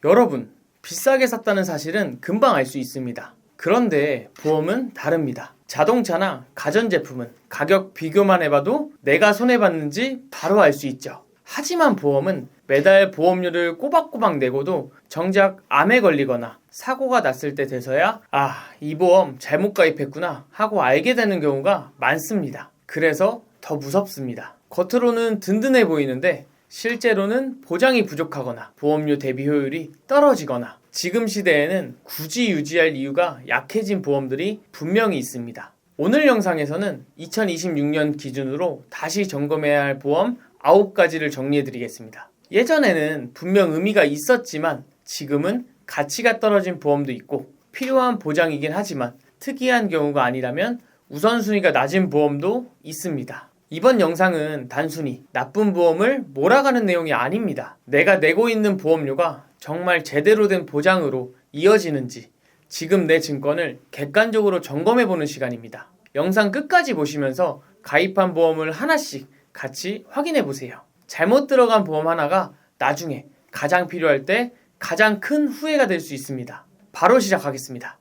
여러분, 비싸게 샀다는 사실은 금방 알 수 있습니다. 그런데 보험은 다릅니다. 자동차나 가전제품은 가격 비교만 해봐도 내가 손해봤는지 바로 알 수 있죠. 하지만 보험은 매달 보험료를 꼬박꼬박 내고도 정작 암에 걸리거나 사고가 났을 때 돼서야 이 보험 잘못 가입했구나 하고 알게 되는 경우가 많습니다. 그래서 더 무섭습니다. 겉으로는 든든해 보이는데 실제로는 보장이 부족하거나 보험료 대비 효율이 떨어지거나 지금 시대에는 굳이 유지할 이유가 약해진 보험들이 분명히 있습니다. 오늘 영상에서는 2026년 기준으로 다시 점검해야 할 보험 9가지를 정리해드리겠습니다. 예전에는 분명 의미가 있었지만 지금은 가치가 떨어진 보험도 있고 필요한 보장이긴 하지만 특이한 경우가 아니라면 우선순위가 낮은 보험도 있습니다. 이번 영상은 단순히 나쁜 보험을 몰아가는 내용이 아닙니다. 내가 내고 있는 보험료가 정말 제대로 된 보장으로 이어지는지 지금 내 증권을 객관적으로 점검해보는 시간입니다. 영상 끝까지 보시면서 가입한 보험을 하나씩 같이 확인해보세요. 잘못 들어간 보험 하나가 나중에 가장 필요할 때 가장 큰 후회가 될 수 있습니다. 바로 시작하겠습니다.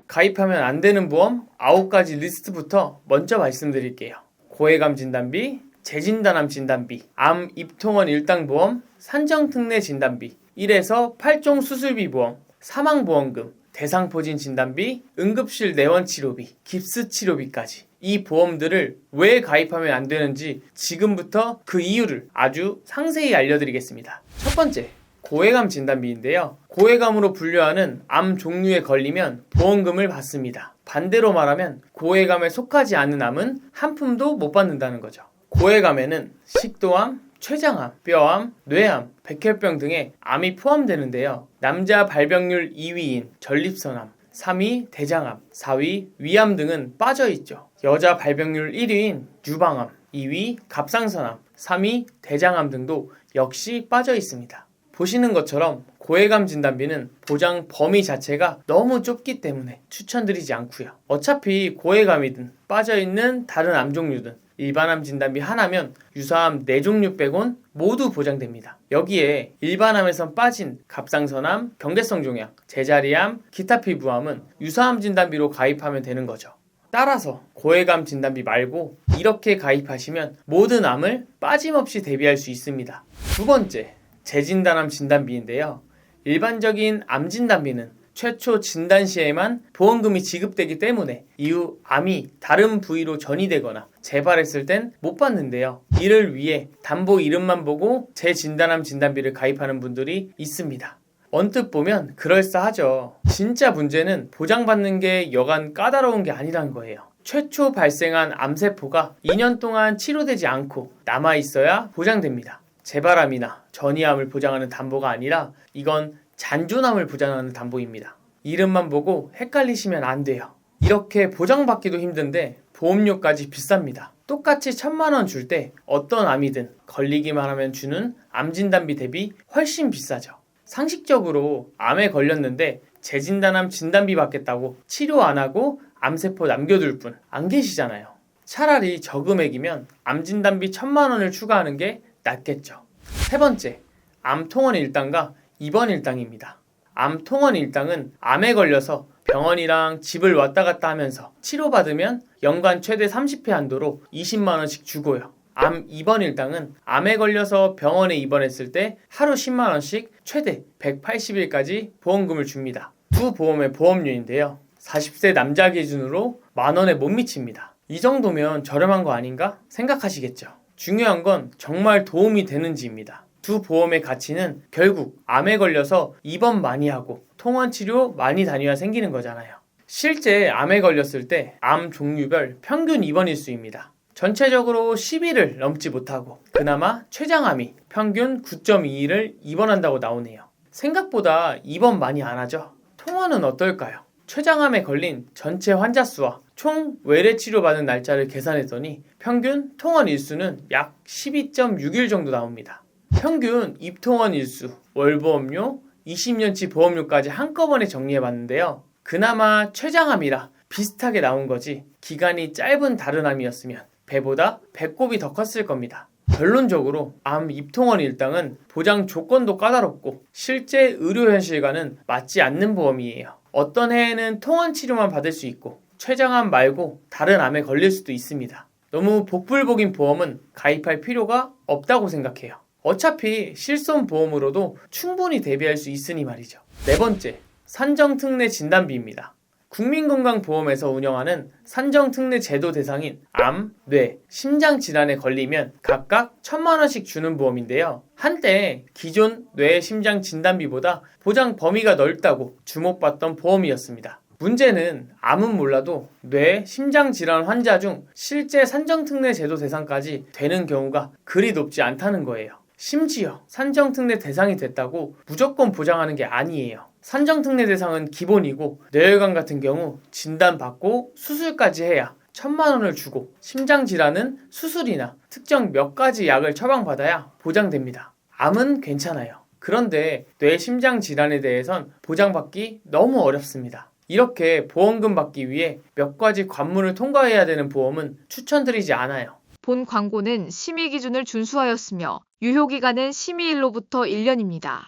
가입하면 안 되는 보험 9가지 리스트부터 먼저 말씀드릴게요. 고해감 진단비, 재진단암 진단비, 암 입통원 일당보험, 산정특례 진단비, 1에서 8종 수술비 보험, 사망보험금, 대상포진 진단비, 응급실 내원치료비, 깁스치료비까지 이 보험들을 왜 가입하면 안 되는지 지금부터 그 이유를 아주 상세히 알려드리겠습니다. 첫 번째, 고해감 진단비인데요. 고해감으로 분류하는 암 종류에 걸리면 보험금을 받습니다. 반대로 말하면 고해감에 속하지 않는 암은 한 푼도 못 받는다는 거죠. 고해감에는 식도암, 췌장암, 뼈암, 뇌암, 백혈병 등의 암이 포함되는데요. 남자 발병률 2위인 전립선암, 3위 대장암, 4위 위암 등은 빠져있죠. 여자 발병률 1위인 유방암, 2위 갑상선암, 3위 대장암 등도 역시 빠져있습니다. 보시는 것처럼 고해감 진단비는 보장 범위 자체가 너무 좁기 때문에 추천드리지 않고요. 어차피 고해감이든 빠져있는 다른 암 종류든 일반암 진단비 하나면 유사암 4종류 빼곤 모두 보장됩니다. 여기에 일반암에선 빠진 갑상선암, 경계성 종양, 제자리암, 기타 피부암은 유사암 진단비로 가입하면 되는 거죠. 따라서 고해감 진단비 말고 이렇게 가입하시면 모든 암을 빠짐없이 대비할 수 있습니다. 두 번째, 재진단암 진단비인데요. 일반적인 암 진단비는 최초 진단 시에만 보험금이 지급되기 때문에 이후 암이 다른 부위로 전이되거나 재발했을 땐 못 받는데요. 이를 위해 담보 이름만 보고 재진단암 진단비를 가입하는 분들이 있습니다. 언뜻 보면 그럴싸하죠. 진짜 문제는 보장받는 게 여간 까다로운 게 아니란 거예요. 최초 발생한 암세포가 2년 동안 치료되지 않고 남아있어야 보장됩니다. 재발암이나 전이암을 보장하는 담보가 아니라 이건 잔존암을 보장하는 담보입니다. 이름만 보고 헷갈리시면 안 돼요. 이렇게 보장받기도 힘든데 보험료까지 비쌉니다. 똑같이 1,000만원 줄 때 어떤 암이든 걸리기만 하면 주는 암진단비 대비 훨씬 비싸죠. 상식적으로 암에 걸렸는데 재진단암 진단비 받겠다고 치료 안 하고 암세포 남겨둘 분 안 계시잖아요. 차라리 저금액이면 암진단비 1,000만원을 추가하는 게 낫겠죠. 세 번째, 암통원 일당과 입원 일당입니다. 암통원 일당은 암에 걸려서 병원이랑 집을 왔다 갔다 하면서 치료받으면 연간 최대 30회 한도로 20만원씩 주고요. 암 입원 일당은 암에 걸려서 병원에 입원했을 때 하루 10만원씩 최대 180일까지 보험금을 줍니다. 두 보험의 보험료인데요. 40세 남자 기준으로 만원에 못 미칩니다. 이 정도면 저렴한 거 아닌가 생각하시겠죠. 중요한 건 정말 도움이 되는지입니다. 두 보험의 가치는 결국 암에 걸려서 입원 많이 하고 통원 치료 많이 다녀야 생기는 거잖아요. 실제 암에 걸렸을 때 암 종류별 평균 입원 일수입니다. 전체적으로 10일을 넘지 못하고 그나마 췌장암이 평균 9.2일을 입원한다고 나오네요. 생각보다 입원 많이 안 하죠. 통원은 어떨까요? 췌장암에 걸린 전체 환자 수와 총 외래 치료받은 날짜를 계산했더니 평균 통원 일수는 약 12.6일 정도 나옵니다. 평균 입통원 일수, 월보험료, 20년치 보험료까지 한꺼번에 정리해봤는데요. 그나마 췌장암이라 비슷하게 나온 거지 기간이 짧은 다른 암이었으면 배보다 배꼽이 더 컸을 겁니다. 결론적으로 암 입통원 일당은 보장 조건도 까다롭고 실제 의료 현실과는 맞지 않는 보험이에요. 어떤 해에는 통원 치료만 받을 수 있고 췌장암 말고 다른 암에 걸릴 수도 있습니다. 너무 복불복인 보험은 가입할 필요가 없다고 생각해요. 어차피 실손보험으로도 충분히 대비할 수 있으니 말이죠. 네 번째, 산정특례 진단비입니다. 국민건강보험에서 운영하는 산정특례 제도 대상인 암, 뇌, 심장질환에 걸리면 각각 1,000만원씩 주는 보험인데요. 한때 기존 뇌, 심장 진단비보다 보장 범위가 넓다고 주목받던 보험이었습니다. 문제는 암은 몰라도 뇌, 심장질환 환자 중 실제 산정특례 제도 대상까지 되는 경우가 그리 높지 않다는 거예요. 심지어 산정특례 대상이 됐다고 무조건 보장하는 게 아니에요. 산정특례 대상은 기본이고 뇌혈관 같은 경우 진단받고 수술까지 해야 1,000만원을 주고 심장질환은 수술이나 특정 몇 가지 약을 처방받아야 보장됩니다. 암은 괜찮아요. 그런데 뇌, 심장질환에 대해선 보장받기 너무 어렵습니다. 이렇게 보험금 받기 위해 몇 가지 관문을 통과해야 되는 보험은 추천드리지 않아요. 본 광고는 심의 기준을 준수하였으며 유효기간은 심의일로부터 1년입니다.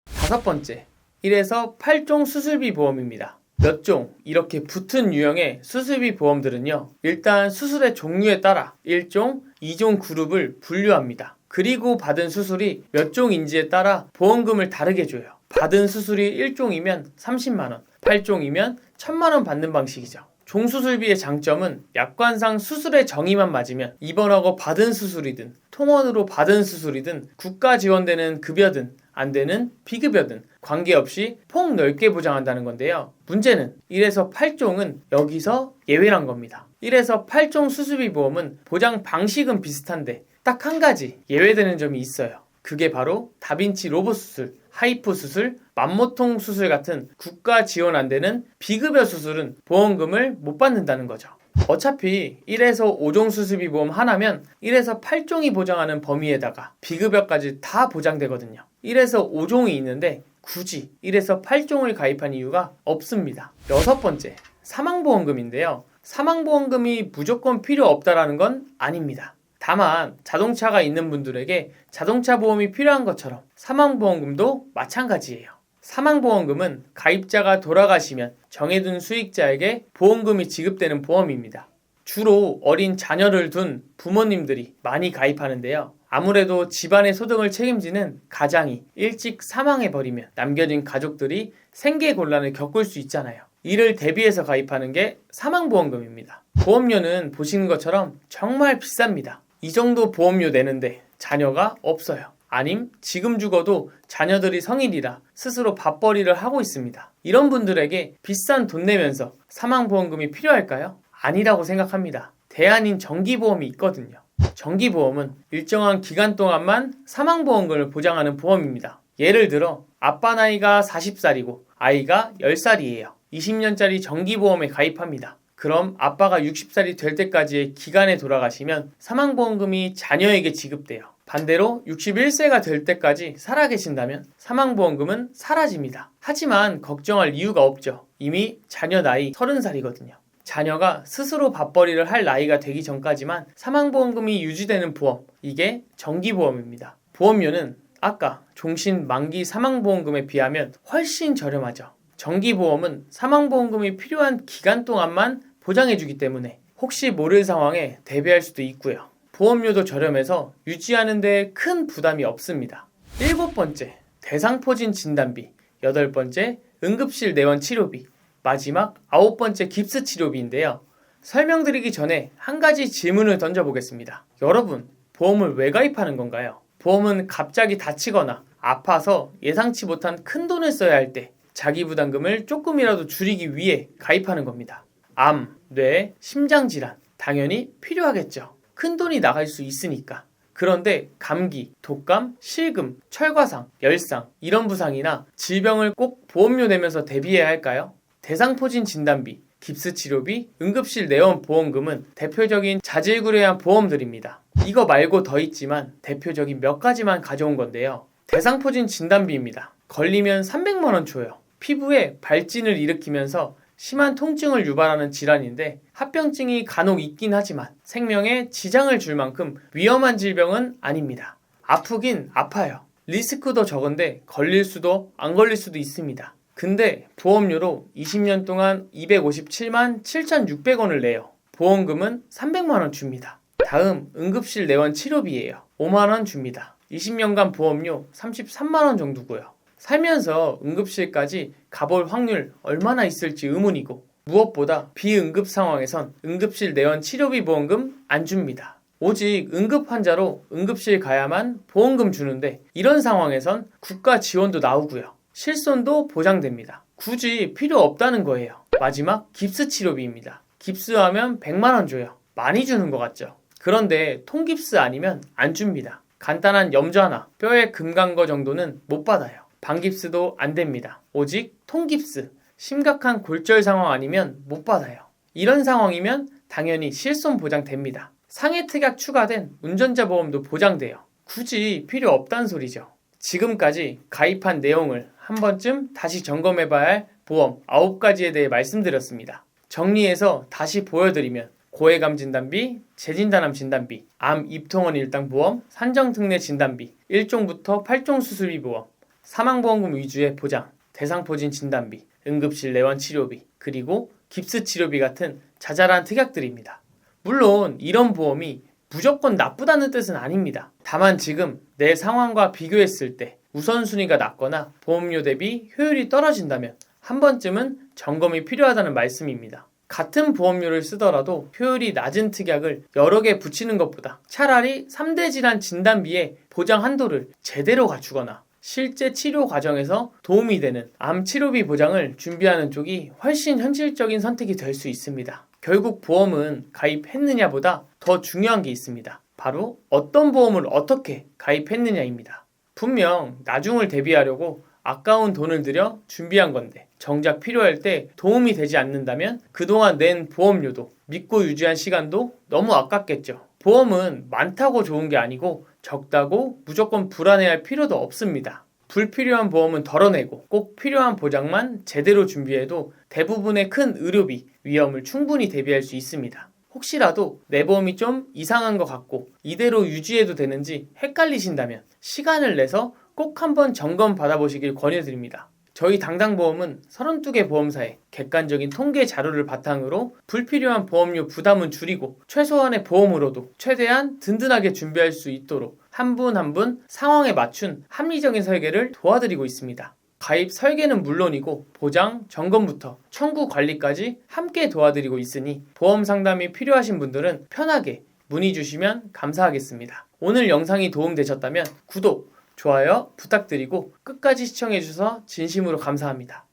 다섯 번째, 1에서 8종 수술비 보험입니다. 몇 종 이렇게 붙은 유형의 수술비 보험들은요, 일단 수술의 종류에 따라 1종, 2종 그룹을 분류합니다. 그리고 받은 수술이 몇 종인지에 따라 보험금을 다르게 줘요. 받은 수술이 1종이면 30만원, 8종이면 1,000만원 받는 방식이죠. 종수술비의 장점은 약관상 수술의 정의만 맞으면 입원하고 받은 수술이든 통원으로 받은 수술이든 국가 지원되는 급여든 안 되는 비급여든 관계없이 폭넓게 보장한다는 건데요. 문제는 1에서 8종은 여기서 예외란 겁니다. 1에서 8종 수술비 보험은 보장 방식은 비슷한데 딱 한 가지 예외되는 점이 있어요. 그게 바로 다빈치 로봇 수술, 하이프 수술, 만모통 수술 같은 국가 지원 안 되는 비급여 수술은 보험금을 못 받는다는 거죠. 어차피 1에서 5종 수술비 보험 하나면 1에서 8종이 보장하는 범위에다가 비급여까지 다 보장되거든요. 1에서 5종이 있는데 굳이 1에서 8종을 가입한 이유가 없습니다. 여섯 번째, 사망보험금인데요. 사망보험금이 무조건 필요 없다라는 건 아닙니다. 다만 자동차가 있는 분들에게 자동차 보험이 필요한 것처럼 사망보험금도 마찬가지예요. 사망보험금은 가입자가 돌아가시면 정해둔 수익자에게 보험금이 지급되는 보험입니다. 주로 어린 자녀를 둔 부모님들이 많이 가입하는데요. 아무래도 집안의 소득을 책임지는 가장이 일찍 사망해버리면 남겨진 가족들이 생계곤란을 겪을 수 있잖아요. 이를 대비해서 가입하는 게 사망보험금입니다. 보험료는 보시는 것처럼 정말 비쌉니다. 이 정도 보험료 내는데 자녀가 없어요. 아님 지금 죽어도 자녀들이 성인이라 스스로 밥벌이를 하고 있습니다. 이런 분들에게 비싼 돈 내면서 사망보험금이 필요할까요? 아니라고 생각합니다. 대안인 정기보험이 있거든요. 정기보험은 일정한 기간 동안만 사망보험금을 보장하는 보험입니다. 예를 들어 아빠 나이가 40살이고 아이가 10살이에요. 20년짜리 정기보험에 가입합니다. 그럼 아빠가 60살이 될 때까지의 기간에 돌아가시면 사망보험금이 자녀에게 지급돼요. 반대로 61세가 될 때까지 살아계신다면 사망보험금은 사라집니다. 하지만 걱정할 이유가 없죠. 이미 자녀 나이 30살이거든요. 자녀가 스스로 밥벌이를 할 나이가 되기 전까지만 사망보험금이 유지되는 보험, 이게 정기보험입니다. 보험료는 아까 종신 만기 사망보험금에 비하면 훨씬 저렴하죠. 정기보험은 사망보험금이 필요한 기간 동안만 보장해주기 때문에 혹시 모를 상황에 대비할 수도 있고요. 보험료도 저렴해서 유지하는 데 큰 부담이 없습니다. 7번째, 대상포진 진단비. 8번째, 응급실 내원 치료비. 마지막 9번째, 깁스 치료비인데요. 설명드리기 전에 한 가지 질문을 던져보겠습니다. 여러분, 보험을 왜 가입하는 건가요? 보험은 갑자기 다치거나 아파서 예상치 못한 큰 돈을 써야 할 때 자기 부담금을 조금이라도 줄이기 위해 가입하는 겁니다. 암, 뇌, 심장질환 당연히 필요하겠죠. 큰 돈이 나갈 수 있으니까. 그런데 감기, 독감, 실금, 철과상, 열상 이런 부상이나 질병을 꼭 보험료 내면서 대비해야 할까요? 대상포진 진단비, 깁스 치료비, 응급실 내원 보험금은 대표적인 자질구레한 보험들입니다. 이거 말고 더 있지만 대표적인 몇 가지만 가져온 건데요. 대상포진 진단비입니다. 걸리면 300만원 줘요. 피부에 발진을 일으키면서 심한 통증을 유발하는 질환인데 합병증이 간혹 있긴 하지만 생명에 지장을 줄 만큼 위험한 질병은 아닙니다. 아프긴 아파요. 리스크도 적은데 걸릴 수도 안 걸릴 수도 있습니다. 근데 보험료로 20년 동안 257만 7,600원을 내요. 보험금은 300만 원 줍니다. 다음 응급실 내원 치료비예요. 5만 원 줍니다. 20년간 보험료 33만 원 정도고요. 살면서 응급실까지 가볼 확률 얼마나 있을지 의문이고 무엇보다 비응급 상황에선 응급실 내원 치료비 보험금 안 줍니다. 오직 응급 환자로 응급실 가야만 보험금 주는데 이런 상황에선 국가 지원도 나오고요. 실손도 보장됩니다. 굳이 필요 없다는 거예요. 마지막 깁스 치료비입니다. 깁스하면 100만 원 줘요. 많이 주는 것 같죠? 그런데 통깁스 아니면 안 줍니다. 간단한 염주 하나, 뼈에 금 간 거 정도는 못 받아요. 반깁스도 안 됩니다. 오직 통깁스, 심각한 골절 상황 아니면 못 받아요. 이런 상황이면 당연히 실손 보장됩니다. 상해특약 추가된 운전자 보험도 보장돼요. 굳이 필요 없단 소리죠. 지금까지 가입한 내용을 한 번쯤 다시 점검해봐야 할 보험 9가지에 대해 말씀드렸습니다. 정리해서 다시 보여드리면 고해감 진단비, 재진단암 진단비, 암 입통원 일당보험, 산정특례 진단비, 1종부터 8종 수술비 보험, 사망보험금 위주의 보장, 대상포진 진단비, 응급실 내원 치료비, 그리고 깁스 치료비 같은 자잘한 특약들입니다. 물론 이런 보험이 무조건 나쁘다는 뜻은 아닙니다. 다만 지금 내 상황과 비교했을 때 우선순위가 낮거나 보험료 대비 효율이 떨어진다면 한 번쯤은 점검이 필요하다는 말씀입니다. 같은 보험료를 쓰더라도 효율이 낮은 특약을 여러 개 붙이는 것보다 차라리 3대 질환 진단비의 보장 한도를 제대로 갖추거나 실제 치료 과정에서 도움이 되는 암 치료비 보장을 준비하는 쪽이 훨씬 현실적인 선택이 될 수 있습니다. 결국 보험은 가입했느냐보다 더 중요한 게 있습니다. 바로 어떤 보험을 어떻게 가입했느냐입니다. 분명 나중을 대비하려고 아까운 돈을 들여 준비한 건데 정작 필요할 때 도움이 되지 않는다면 그동안 낸 보험료도 믿고 유지한 시간도 너무 아깝겠죠. 보험은 많다고 좋은 게 아니고 적다고 무조건 불안해할 필요도 없습니다. 불필요한 보험은 덜어내고 꼭 필요한 보장만 제대로 준비해도 대부분의 큰 의료비, 위험을 충분히 대비할 수 있습니다. 혹시라도 내 보험이 좀 이상한 것 같고 이대로 유지해도 되는지 헷갈리신다면 시간을 내서 꼭 한번 점검 받아보시길 권해드립니다. 저희 당당보험은 32개 보험사의 객관적인 통계 자료를 바탕으로 불필요한 보험료 부담은 줄이고 최소한의 보험으로도 최대한 든든하게 준비할 수 있도록 한 분 한 분 상황에 맞춘 합리적인 설계를 도와드리고 있습니다. 가입 설계는 물론이고 보장, 점검부터 청구 관리까지 함께 도와드리고 있으니 보험 상담이 필요하신 분들은 편하게 문의 주시면 감사하겠습니다. 오늘 영상이 도움되셨다면 구독, 좋아요 부탁드리고 끝까지 시청해주셔서 진심으로 감사합니다.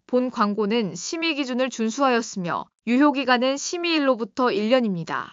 본 광고는 심의 기준을 준수하였으며 유효기간은 심의일로부터 1년입니다.